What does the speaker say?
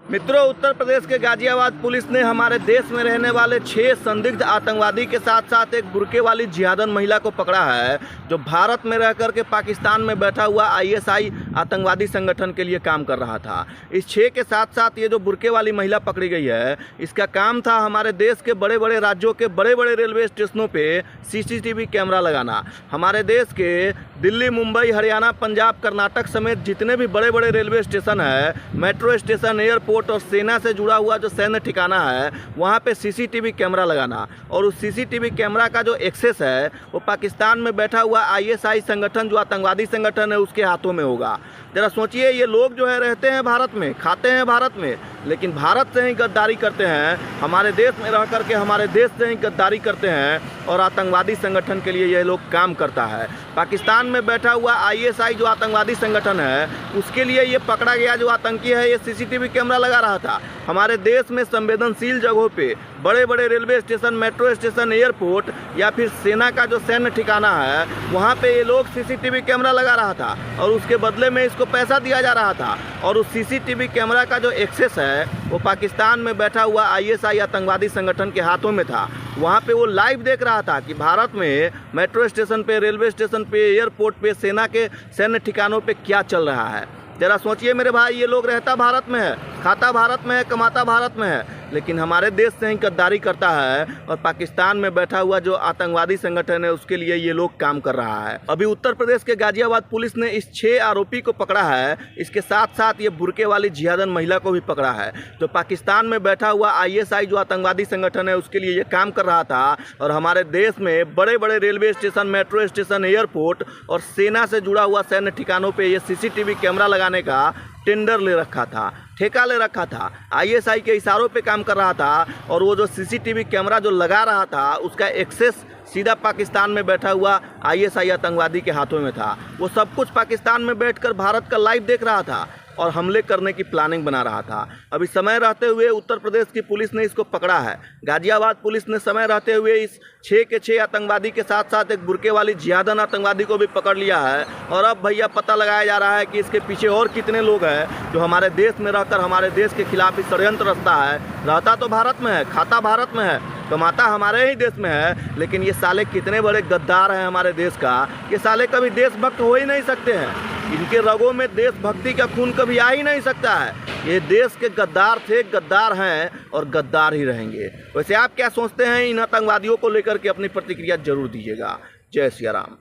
मित्रों, उत्तर प्रदेश के गाजियाबाद पुलिस ने हमारे देश में रहने वाले 6 संदिग्ध आतंकवादी के साथ साथ एक बुर्के वाली जिहादन महिला को पकड़ा है, जो भारत में रहकर के पाकिस्तान में बैठा हुआ आईएसआई आतंकवादी संगठन के लिए काम कर रहा था। इस 6 के साथ साथ ये जो बुर्के वाली महिला पकड़ी गई है, इसका काम था हमारे देश के बड़े बड़े राज्यों के बड़े बड़े रेलवे स्टेशनों पर सीसीटीवी कैमरा लगाना। हमारे देश के दिल्ली, मुंबई, हरियाणा, पंजाब, कर्नाटक समेत जितने भी बड़े बड़े रेलवे स्टेशन है, मेट्रो स्टेशन, एयरपोर्ट और सेना से जुड़ा हुआ जो सैन्य ठिकाना है, वहाँ पे सीसीटीवी कैमरा लगाना। और उस सीसीटीवी कैमरा का जो एक्सेस है वो पाकिस्तान में बैठा हुआ आईएसआई संगठन, जो आतंकवादी संगठन है, उसके हाथों में होगा। जरा सोचिए, ये लोग जो है रहते हैं भारत में, खाते हैं भारत में, लेकिन भारत से ही गद्दारी करते हैं, हमारे देश में रह करके हमारे देश से ही गद्दारी करते हैं और आतंकवादी संगठन के लिए ये लोग काम करता है। पाकिस्तान में बैठा हुआ आईएसआई जो आतंकवादी संगठन है, उसके लिए ये पकड़ा गया जो आतंकी है, ये सीसीटीवी कैमरा लगा रहा था। हमारे देश में संवेदनशील जगहों पे, बड़े बड़े railway station, metro station, airport या फिर सेना का जो सैन्य ठिकाना है, वहाँ पे ये लोग सीसीटीवी कैमरा लगा रहा था और उसके बदले में इसको पैसा दिया जा रहा था। और उस सीसीटीवी कैमरा का जो एक्सेस है वो पाकिस्तान में बैठा हुआ आईएसआई आतंकवादी संगठन के हाथों में था। वहाँ पे वो लाइव देख रहा था कि भारत में मेट्रो स्टेशन पे, रेलवे स्टेशन पे, एयरपोर्ट पे, सेना के सैन्य ठिकानों पे क्या चल रहा है। जरा सोचिए मेरे भाई, ये लोग रहता भारत में है, खाता भारत में है, कमाता भारत में है, लेकिन हमारे देश से ही गद्दारी करता है और पाकिस्तान में बैठा हुआ जो आतंकवादी संगठन है उसके लिए ये लोग काम कर रहा है। अभी उत्तर प्रदेश के गाजियाबाद पुलिस ने इस 6 आरोपी को पकड़ा है। इसके साथ साथ ये बुर्के वाली जिहादन महिला को भी पकड़ा है, जो पाकिस्तान में बैठा हुआ आईएसआई जो आतंकवादी संगठन है उसके लिए ये काम कर रहा था और हमारे देश में बड़े बड़े railway station, metro station, airport और सेना से जुड़ा हुआ सैन्य ठिकानों पर ये सीसीटीवी कैमरा लगाने का टेंडर ले रखा था, ठेका ले रखा था, आईएसआई के इशारों पे काम कर रहा था। और वो जो सीसीटीवी कैमरा जो लगा रहा था, उसका एक्सेस सीधा पाकिस्तान में बैठा हुआ आईएसआई आतंकवादी के हाथों में था। वो सब कुछ पाकिस्तान में बैठकर भारत का लाइव देख रहा था और हमले करने की प्लानिंग बना रहा था। अभी समय रहते हुए उत्तर प्रदेश की पुलिस ने इसको पकड़ा है। गाजियाबाद पुलिस ने समय रहते हुए इस 6 के 6 आतंकवादी के साथ साथ एक बुर्के वाली जिहादन आतंकवादी को भी पकड़ लिया है। और अब भैया पता लगाया जा रहा है कि इसके पीछे और कितने लोग हैं जो हमारे देश में रहकर हमारे देश के खिलाफ इस षड्यंत्र रचता है। रहता तो भारत में है, खाता भारत में है, कमाता हमारे ही देश में है, लेकिन ये साले कितने बड़े गद्दार हैं हमारे देश का। ये साले कभी देशभक्त हो ही नहीं सकते हैं, इनके रगों में देशभक्ति का खून कभी आ ही नहीं सकता है। ये देश के गद्दार थे, गद्दार हैं और गद्दार ही रहेंगे। वैसे आप क्या सोचते हैं इन आतंकवादियों को लेकर के? अपनी प्रतिक्रिया जरूर दीजिएगा। जय सिया राम।